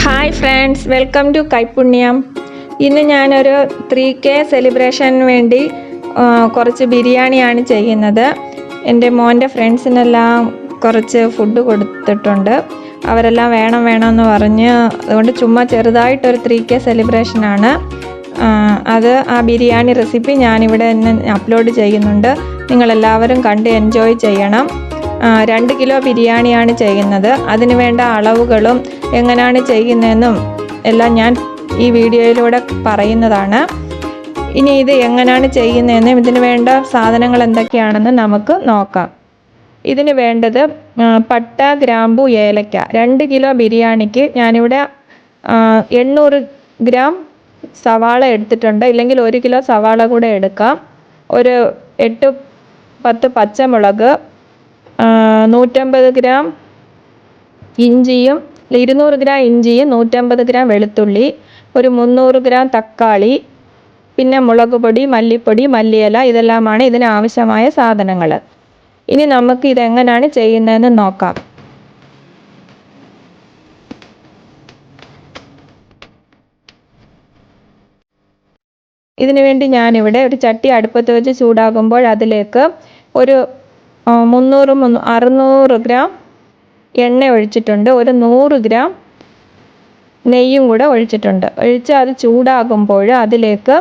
Hi friends, welcome to Kaipunyam. ഇന്ന് ഞാനൊരു 3K സെലിബ്രേഷന് വേണ്ടി കുറച്ച് ബിരിയാണിയാണ് ചെയ്യുന്നത്. എൻ്റെ മോൻ്റെ ഫ്രണ്ട്സിനെല്ലാം കുറച്ച് ഫുഡ് കൊടുത്തിട്ടുണ്ട്. അവരെല്ലാം വേണമെന്ന് പറഞ്ഞ്, അതുകൊണ്ട് ചുമ്മാ ചെറുതായിട്ടൊരു 3K സെലിബ്രേഷനാണ്. ആ ബിരിയാണി റെസിപ്പി ഞാനിവിടെ തന്നെ അപ്ലോഡ് ചെയ്യുന്നുണ്ട്. നിങ്ങളെല്ലാവരും കണ്ട് എൻജോയ് ചെയ്യണം. 2 കിലോ ബിരിയാണിയാണ് ചെയ്യുന്നത്. അതിന് വേണ്ട അളവുകളും എങ്ങനെയാണ് ചെയ്യുന്നതെന്നും എല്ലാം ഞാൻ ഈ വീഡിയോയിലൂടെ പറയുന്നതാണ്. ഇനി ഇത് എങ്ങനെയാണ് ചെയ്യുന്നതെന്നും ഇതിന് വേണ്ട സാധനങ്ങൾ എന്തൊക്കെയാണെന്ന് നമുക്ക് നോക്കാം. ഇതിന് വേണ്ടത് പട്ട, ഗ്രാമ്പു, ഏലക്ക. 2 കിലോ ബിരിയാണിക്ക് ഞാനിവിടെ 800 ഗ്രാം സവാള എടുത്തിട്ടുണ്ട്. ഇല്ലെങ്കിൽ 1 കിലോ സവാള കൂടെ എടുക്കാം. ഒരു 8-10 പച്ചമുളക്, 150 ഗ്രാം ഇഞ്ചിയും 200 ഗ്രാം ഇഞ്ചിയും 150 ഗ്രാം വെളുത്തുള്ളി, ഒരു 300 ഗ്രാം തക്കാളി, പിന്നെ മുളക് പൊടി, മല്ലിപ്പൊടി, മല്ലിയില, ഇതെല്ലാമാണ് ഇതിന് ആവശ്യമായ സാധനങ്ങൾ. ഇനി നമുക്ക് ഇതെങ്ങനെയാണ് ചെയ്യുന്നതെന്ന് നോക്കാം. ഇതിനു വേണ്ടി ഞാനിവിടെ ഒരു ചട്ടി അടുപ്പത്ത് വെച്ച് ചൂടാകുമ്പോൾ അതിലേക്ക് ഒരു 600 ഗ്രാം എണ്ണ ഒഴിച്ചിട്ടുണ്ട്. ഒരു 100 ഗ്രാം നെയ്യും കൂടെ ഒഴിച്ചിട്ടുണ്ട്. അത് ചൂടാകുമ്പോൾ അതിലേക്ക്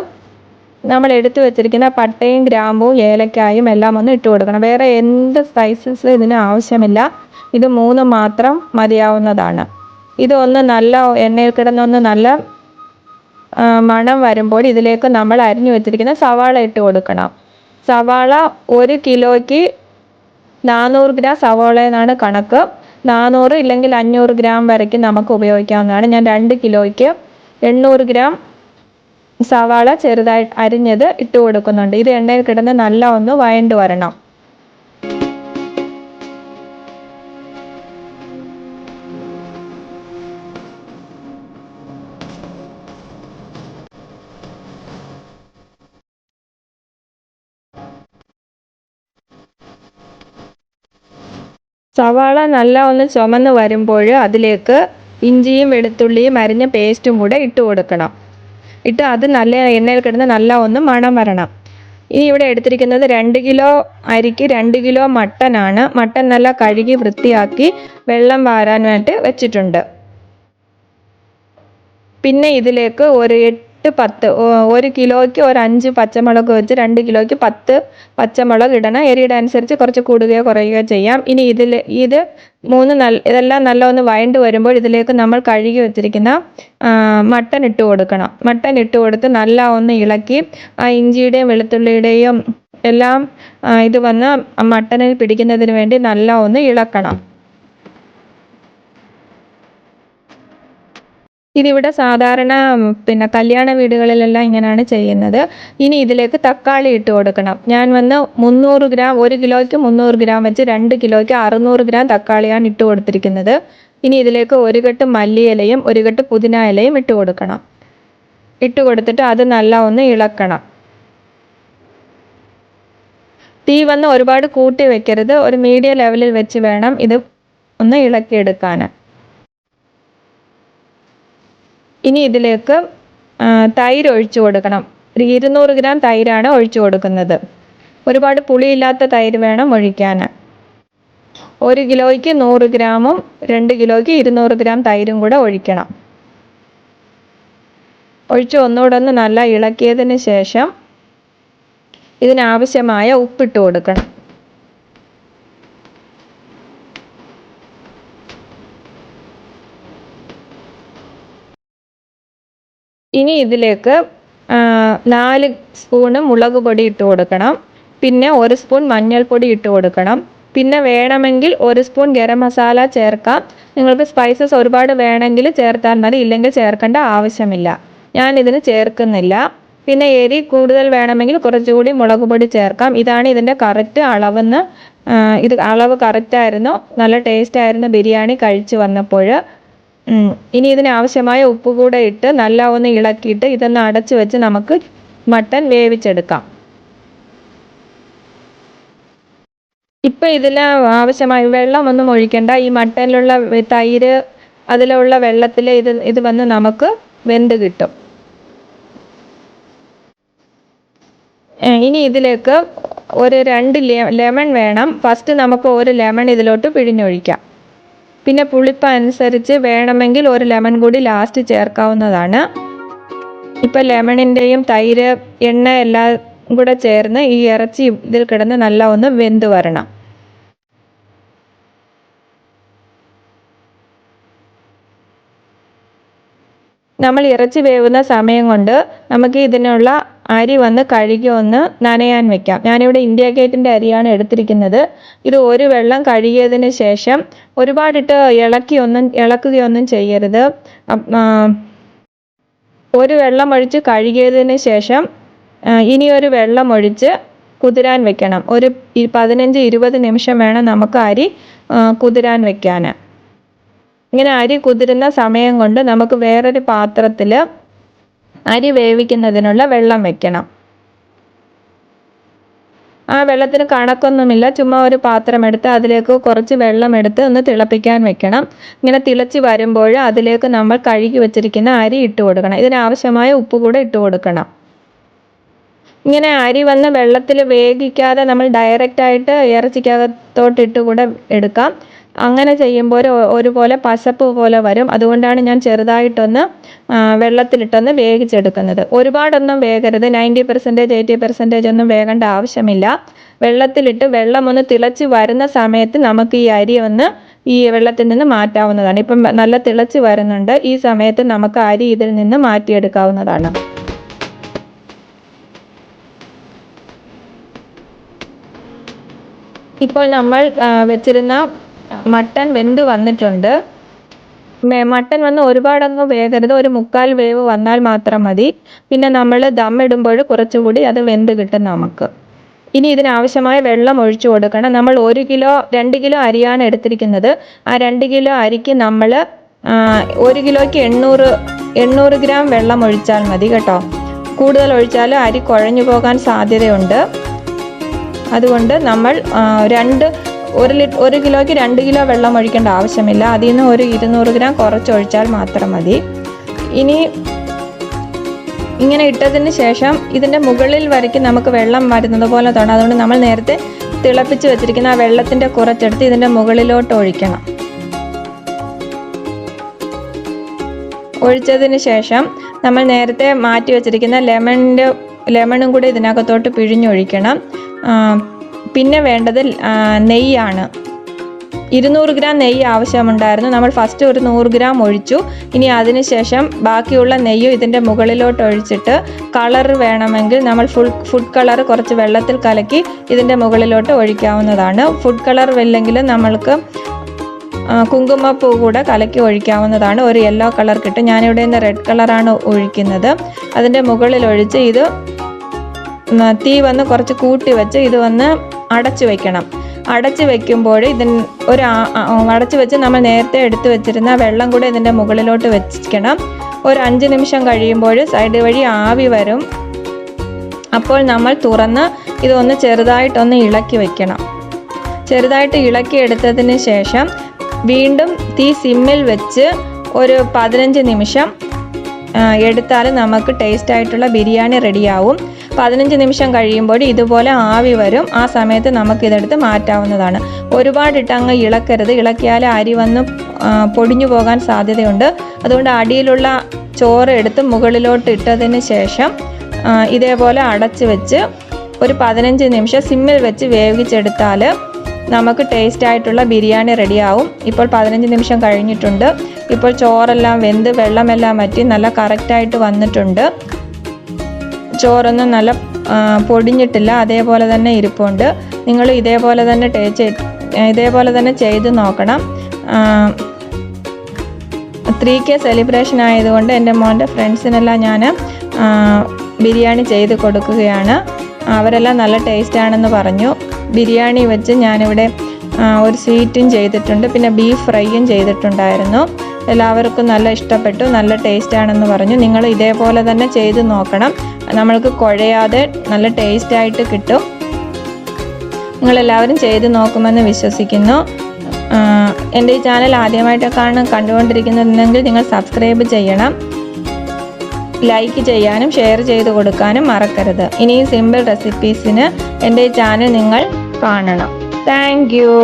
നമ്മൾ എടുത്തു വെച്ചിരിക്കുന്ന പട്ടയും ഗ്രാമ്പും ഏലക്കായും എല്ലാം ഒന്ന് ഇട്ട് കൊടുക്കണം. വേറെ എന്ത് സ്പൈസസ് ഇതിന് ആവശ്യമില്ല. ഇത് 3 മാത്രം മതിയാവുന്നതാണ്. ഇതൊന്ന് നല്ല എണ്ണയിൽ കിടന്നൊന്ന് നല്ല മണം വരുമ്പോൾ ഇതിലേക്ക് നമ്മൾ അരിഞ്ഞു വെച്ചിരിക്കുന്ന സവാള ഇട്ട് കൊടുക്കണം. സവാള 1 കിലോയ്ക്ക് 400 ഗ്രാം സവാള എന്നാണ് കണക്ക്. 400 ഇല്ലെങ്കിൽ 500 ഗ്രാം വരയ്ക്ക് നമുക്ക് ഉപയോഗിക്കാവുന്നതാണ്. ഞാൻ 2 കിലോയ്ക്ക് 800 ഗ്രാം സവാള ചെറുതായി അരിഞ്ഞത് ഇട്ട് കൊടുക്കുന്നുണ്ട്. ഇത് എണ്ണയിൽ കിടന്ന് നല്ല ഒന്ന് വഴണ്ട് വരണം. സവാള നല്ല ഒന്ന് ചുമന്ന് വരുമ്പോൾ അതിലേക്ക് ഇഞ്ചിയും വെളുത്തുള്ളിയും അരിഞ്ഞ പേസ്റ്റും കൂടെ ഇട്ട് കൊടുക്കണം. അത് നല്ല എണ്ണയിൽ കിടന്ന് നല്ല ഒന്ന് മണം വരണം. ഇനി ഇവിടെ എടുത്തിരിക്കുന്നത് 2 കിലോ അരിക്ക് 2 കിലോ മട്ടനാണ്. മട്ടൻ നല്ല കഴുകി വൃത്തിയാക്കി വെള്ളം വാരാനായിട്ട് വെച്ചിട്ടുണ്ട്. പിന്നെ ഇതിലേക്ക് ഒരു 8-10, 1 കിലോയ്ക്ക് ഒരു 5 പച്ചമുളക് വെച്ച് 2 കിലോയ്ക്ക് 10 പച്ചമുളക് ഇടണം. എരിയുടെ അനുസരിച്ച് കുറച്ച് കൂടുകയോ കുറയുകയോ ചെയ്യാം. ഇനി ഇതെല്ലാം നല്ല ഒന്ന് വഴണ്ട് വരുമ്പോൾ ഇതിലേക്ക് നമ്മൾ കഴുകി വെച്ചിരിക്കുന്ന മട്ടൻ ഇട്ട് കൊടുക്കണം. മട്ടൻ ഇട്ട് കൊടുത്ത് നല്ല ഒന്ന് ഇളക്കി ഇഞ്ചിയുടെയും വെളുത്തുള്ളിയുടെയും എല്ലാം ഇത് വന്ന് മട്ടനിൽ പിടിക്കുന്നതിന് വേണ്ടി നല്ല ഒന്ന് ഇളക്കണം. ഇതിവിടെ സാധാരണ കല്യാണ വീടുകളിലെല്ലാം ഇങ്ങനെയാണ് ചെയ്യുന്നത്. ഇനി ഇതിലേക്ക് തക്കാളി ഇട്ട് കൊടുക്കണം. ഞാൻ 300 ഗ്രാം 1 കിലോയ്ക്ക് 300 ഗ്രാം വെച്ച് 2 കിലോയ്ക്ക് 600 ഗ്രാം തക്കാളിയാണ് ഇട്ട് കൊടുത്തിരിക്കുന്നത്. ഇനി ഇതിലേക്ക് 1 കെട്ട് മല്ലിയിലയും 1 കെട്ട് പുതിന ഇലയും ഇട്ട് കൊടുക്കണം. ഇട്ട് കൊടുത്തിട്ട് അത് നല്ല ഒന്ന് ഇളക്കണം. തീ ഒരുപാട് കൂട്ടി വെക്കരുത്. ഒരു മീഡിയം ലെവലിൽ വെച്ച് വേണം ഇത് ഒന്ന് ഇളക്കിയെടുക്കാൻ. ഇനി ഇതിലേക്ക് തൈര് ഒഴിച്ചു കൊടുക്കണം. 200 ഗ്രാം തൈരാണ് ഒഴിച്ചു കൊടുക്കുന്നത്. ഒരുപാട് പുളിയില്ലാത്ത തൈര് വേണം ഒഴിക്കാൻ. 1 കിലോയ്ക്ക് 100 ഗ്രാമും 2 കിലോയ്ക്ക് 200 ഗ്രാം തൈരും കൂടെ ഒഴിക്കണം. ഒന്നുകൂടെ ഒന്ന് നല്ല ഇളക്കിയതിന് ശേഷം ഇതിനാവശ്യമായ ഉപ്പിട്ട് കൊടുക്കണം. ഇനി ഇതിലേക്ക് 4 സ്പൂണ് മുളക് പൊടി ഇട്ട് കൊടുക്കണം. പിന്നെ 1 സ്പൂൺ മഞ്ഞൾപ്പൊടി ഇട്ട് കൊടുക്കണം. പിന്നെ വേണമെങ്കിൽ 1 സ്പൂൺ ഗരം മസാല ചേർക്കാം. നിങ്ങൾക്ക് സ്പൈസസ് ഒരുപാട് വേണമെങ്കിൽ ചേർത്താൽ മതി, ഇല്ലെങ്കിൽ ചേർക്കേണ്ട ആവശ്യമില്ല. ഞാൻ ഇതിന് ചേർക്കുന്നില്ല. പിന്നെ എരി കൂടുതൽ വേണമെങ്കിൽ കുറച്ചുകൂടി മുളക് പൊടി ചേർക്കാം. ഇതാണ് ഇതിൻ്റെ കറക്റ്റ് അളവെന്ന്. ഇത് അളവ് കറക്റ്റായിരുന്നു. നല്ല ടേസ്റ്റ് ആയിരുന്നു ബിരിയാണി കഴിച്ച് വന്നപ്പോൾ. ഇനി ഇതിനാവശ്യമായ ഉപ്പ് കൂടെ ഇട്ട് നല്ല ഒന്ന് ഇളക്കിയിട്ട് ഇതൊന്ന് അടച്ചു വെച്ച് നമുക്ക് മട്ടൻ വേവിച്ചെടുക്കാം. ഇപ്പം ഇതിൽ ആവശ്യമായ വെള്ളമൊന്നും ഒഴിക്കണ്ട. ഈ മട്ടനിലുള്ള തൈര് അതിലുള്ള വെള്ളത്തിൽ ഇത് വന്ന് നമുക്ക് വെന്ത് കിട്ടും. ഇനി ഇതിലേക്ക് ഒരു 2 ലെമൺ വേണം. ഫസ്റ്റ് നമുക്ക് ഒരു ലെമൺ ഇതിലോട്ട് പിഴിഞ്ഞൊഴിക്കാം. പിന്നെ പുളിപ്പ് അനുസരിച്ച് വേണമെങ്കിൽ ഒരു ലെമൺ കൂടി ലാസ്റ്റ് ചേർക്കാവുന്നതാണ്. ഇപ്പം ലെമണിൻ്റെയും തൈര് എണ്ണ എല്ലാം കൂടെ ചേർന്ന് ഈ ഇറച്ചി ഇതിൽ കിടന്ന് നല്ല ഒന്ന് വെന്ത് വരണം. നമ്മൾ ഇറച്ചി വേവുന്ന സമയം കൊണ്ട് നമുക്ക് ഇതിനുള്ള അരി വന്ന് കഴുകി ഒന്ന് നനയാൻ വെക്കാം. ഞാനിവിടെ ഇന്ത്യ ഗേറ്റിൻ്റെ അരിയാണ് എടുത്തിരിക്കുന്നത്. ഇത് ഒരു വെള്ളം കഴുകിയതിന് ശേഷം ഒരുപാടിട്ട് ഇളക്കുകയൊന്നും ചെയ്യരുത്. ഒരു വെള്ളം ഒഴിച്ച് കഴുകിയതിന് ശേഷം ഇനിയൊരു വെള്ളം ഒഴിച്ച് കുതിരാൻ വെക്കണം. ഒരു 15-20 നിമിഷം വേണം നമുക്ക് അരി കുതിരാൻ വെക്കാൻ. ഇങ്ങനെ അരി കുതിരുന്ന സമയം കൊണ്ട് നമുക്ക് വേറൊരു പാത്രത്തിൽ അരി വേവിക്കുന്നതിനുള്ള വെള്ളം വെക്കണം. ആ വെള്ളത്തിന് കണക്കൊന്നുമില്ല. ചുമ്മാ ഒരു പാത്രം എടുത്ത് അതിലേക്ക് കുറച്ച് വെള്ളം എടുത്ത് ഒന്ന് തിളപ്പിക്കാൻ വെക്കണം. ഇങ്ങനെ തിളച്ച് വരുമ്പോൾ അതിലേക്ക് നമ്മൾ കഴുകി വെച്ചിരിക്കുന്ന അരി ഇട്ട് കൊടുക്കണം. ഇതിനാവശ്യമായ ഉപ്പ് കൂടെ ഇട്ട് കൊടുക്കണം. ഇങ്ങനെ അരി വന്ന് വെള്ളത്തിൽ വേവിക്കാതെ നമ്മൾ ഡയറക്റ്റായിട്ട് ഇറച്ചിക്കകത്തോട്ടിട്ട് കൂടെ എടുക്കാം. അങ്ങനെ ചെയ്യുമ്പോൾ ഒരുപോലെ പശപ്പ് പോലെ വരും. അതുകൊണ്ടാണ് ഞാൻ ചെറുതായിട്ടൊന്ന് വെള്ളത്തിലിട്ടൊന്ന് വേവിച്ചെടുക്കുന്നത്. ഒരുപാടൊന്നും വേകരുത്. 90% 80% ഒന്നും വേകേണ്ട ആവശ്യമില്ല. വെള്ളത്തിലിട്ട് വെള്ളം ഒന്ന് തിളച്ച് വരുന്ന സമയത്ത് നമുക്ക് ഈ അരി ഒന്ന് ഈ വെള്ളത്തിൽ നിന്ന് മാറ്റാവുന്നതാണ്. ഇപ്പം നല്ല തിളച്ച് വരുന്നുണ്ട്. ഈ സമയത്ത് നമുക്ക് അരി ഇതിൽ നിന്ന് മാറ്റിയെടുക്കാവുന്നതാണ്. ഇപ്പോൾ നമ്മൾ വെച്ചിരുന്ന മട്ടൻ വെന്ത് വന്നിട്ടുണ്ട്. മട്ടൻ വന്ന് ഒരുപാടൊന്നും വേകരുത്. ഒരു 1/4 വേവ് വന്നാൽ മാത്രം മതി. പിന്നെ നമ്മൾ ദമ്മിടുമ്പോൾ കുറച്ചുകൂടി അത് വെന്ത് കിട്ടും നമുക്ക്. ഇനി ഇതിനാവശ്യമായ വെള്ളം ഒഴിച്ചു കൊടുക്കണം. നമ്മൾ 1 കിലോ 2 കിലോ അരിയാണ് എടുത്തിരിക്കുന്നത്. ആ 2 കിലോ അരിക്ക് നമ്മൾ 1 കിലോയ്ക്ക് 800 ഗ്രാം വെള്ളം ഒഴിച്ചാൽ മതി കേട്ടോ. കൂടുതൽ ഒഴിച്ചാൽ അരി കുഴഞ്ഞു പോകാൻ സാധ്യതയുണ്ട്. അതുകൊണ്ട് നമ്മൾ 1 കിലോയ്ക്ക് 2 കിലോ വെള്ളം ഒഴിക്കേണ്ട ആവശ്യമില്ല. അതിൽ നിന്ന് ഒരു 200 ഗ്രാം കുറച്ചൊഴിച്ചാൽ മാത്രം മതി. ഇനി ഇങ്ങനെ ഇട്ടതിന് ശേഷം ഇതിൻ്റെ മുകളിൽ വരയ്ക്ക് നമുക്ക് വെള്ളം വരുന്നത് പോലെ തോന്നാം. അതുകൊണ്ട് നമ്മൾ നേരത്തെ തിളപ്പിച്ച് വെച്ചിരിക്കുന്ന ആ വെള്ളത്തിൻ്റെ കുറച്ചെടുത്ത് ഇതിൻ്റെ മുകളിലോട്ട് ഒഴിക്കണം. ഒഴിച്ചതിന് ശേഷം നമ്മൾ നേരത്തെ മാറ്റി വെച്ചിരിക്കുന്ന ലെമണും കൂടി ഇതിനകത്തോട്ട് പിഴിഞ്ഞൊഴിക്കണം. പിന്നെ വേണ്ടത് നെയ്യാണ്. 200 ഗ്രാം നെയ്യ് ആവശ്യമുണ്ടായിരുന്നു. നമ്മൾ ഫസ്റ്റ് ഒരു 100 ഗ്രാം ഒഴിച്ചു. ഇനി അതിനുശേഷം ബാക്കിയുള്ള നെയ്യ് ഇതിൻ്റെ മുകളിലോട്ട് ഒഴിച്ചിട്ട് കളർ വേണമെങ്കിൽ നമ്മൾ ഫുഡ് കളർ കുറച്ച് വെള്ളത്തിൽ കലക്കി ഇതിൻ്റെ മുകളിലോട്ട് ഒഴിക്കാവുന്നതാണ്. ഫുഡ് കളർ ഇല്ലെങ്കിൽ നമ്മൾക്ക് കുങ്കുമപ്പൂ കൂടെ കലക്കി ഒഴിക്കാവുന്നതാണ്. ഒരു യെല്ലോ കളർ കിട്ടും. ഞാനിവിടെ നിന്ന് റെഡ് കളറാണ് ഒഴിക്കുന്നത്. അതിൻ്റെ മുകളിൽ ഒഴിച്ച് ഇത് തീ വന്ന് കുറച്ച് കൂട്ടി വെച്ച് ഇത് വന്ന് അടച്ചു വെക്കണം. അടച്ചു വെക്കുമ്പോൾ അടച്ചു വെച്ച് നമ്മൾ നേരത്തെ എടുത്തു വെച്ചിരുന്ന വെള്ളം കൂടെ ഇതിൻ്റെ മുകളിലോട്ട് വെക്കണം. ഒരു 5 നിമിഷം കഴിയുമ്പോൾ സൈഡ് വഴി ആവി വരും. അപ്പോൾ നമ്മൾ തുറന്ന് ഇതൊന്ന് ചെറുതായിട്ടൊന്ന് ഇളക്കി വെക്കണം. ചെറുതായിട്ട് ഇളക്കി എടുത്തതിന് ശേഷം വീണ്ടും തീ സിമ്മിൽ വെച്ച് ഒരു 15 നിമിഷം എടുത്താൽ നമുക്ക് ടേസ്റ്റ് ആയിട്ടുള്ള ബിരിയാണി റെഡിയാവും. 15 നിമിഷം കഴിയുമ്പോൾ ഇതുപോലെ ആവി വരും. ആ സമയത്ത് നമുക്കിതെടുത്ത് മാറ്റാവുന്നതാണ്. ഒരുപാടിട്ട് അങ്ങ് ഇളക്കരുത്. ഇളക്കിയാൽ അരി വന്ന് പൊടിഞ്ഞു പോകാൻ സാധ്യതയുണ്ട്. അതുകൊണ്ട് അടിയിലുള്ള ചോറ് എടുത്ത് മുകളിലോട്ട് ഇട്ടതിന് ശേഷം ഇതേപോലെ അടച്ച് വെച്ച് ഒരു 15 നിമിഷം സിമ്മിൽ വെച്ച് വേവിച്ചെടുത്താൽ നമുക്ക് ടേസ്റ്റ് ആയിട്ടുള്ള ബിരിയാണി റെഡിയാവും. ഇപ്പോൾ 15 നിമിഷം കഴിഞ്ഞിട്ടുണ്ട്. ഇപ്പോൾ ചോറെല്ലാം വെന്ത് വെള്ളമെല്ലാം വറ്റി നല്ല കറക്റ്റായിട്ട് വന്നിട്ടുണ്ട്. ചോറൊന്നും നല്ല പൊടിഞ്ഞിട്ടില്ല. അതേപോലെ തന്നെ ഇരിപ്പുണ്ട്. നിങ്ങൾ ഇതേപോലെ തന്നെ ചെയ്ത് നോക്കണം. 3K സെലിബ്രേഷൻ ആയതുകൊണ്ട് എൻ്റെ മോൻ്റെ ഫ്രണ്ട്സിനെല്ലാം ഞാൻ ബിരിയാണി ചെയ്ത് കൊടുക്കുകയാണ്. അവരെല്ലാം നല്ല ടേസ്റ്റാണെന്ന് പറഞ്ഞു. ബിരിയാണി വെച്ച് ഞാനിവിടെ ഒരു സ്വീറ്റും ചെയ്തിട്ടുണ്ട്. പിന്നെ ബീഫ് ഫ്രൈയും ചെയ്തിട്ടുണ്ടായിരുന്നു. എല്ലാവർക്കും നല്ല ഇഷ്ടപ്പെട്ടു. നല്ല ടേസ്റ്റാണെന്ന് പറഞ്ഞു. നിങ്ങൾ ഇതേപോലെ തന്നെ ചെയ്ത് നോക്കണം. നമ്മൾക്ക് കുഴയാതെ നല്ല ടേസ്റ്റായിട്ട് കിട്ടും. നിങ്ങളെല്ലാവരും ചെയ്ത് നോക്കുമെന്ന് വിശ്വസിക്കുന്നു. എൻ്റെ ഈ ചാനൽ ആദ്യമായിട്ടൊക്കെയാണ് കണ്ടുകൊണ്ടിരിക്കുന്നതെങ്കിൽ നിങ്ങൾ സബ്സ്ക്രൈബ് ചെയ്യണം, ലൈക്ക് ചെയ്യാനും ഷെയർ ചെയ്ത് കൊടുക്കാനും മറക്കരുത്. ഇനി സിമ്പിൾ റെസിപ്പീസിന് എൻ്റെ ഈ ചാനൽ നിങ്ങൾ കാണണം. Thank you.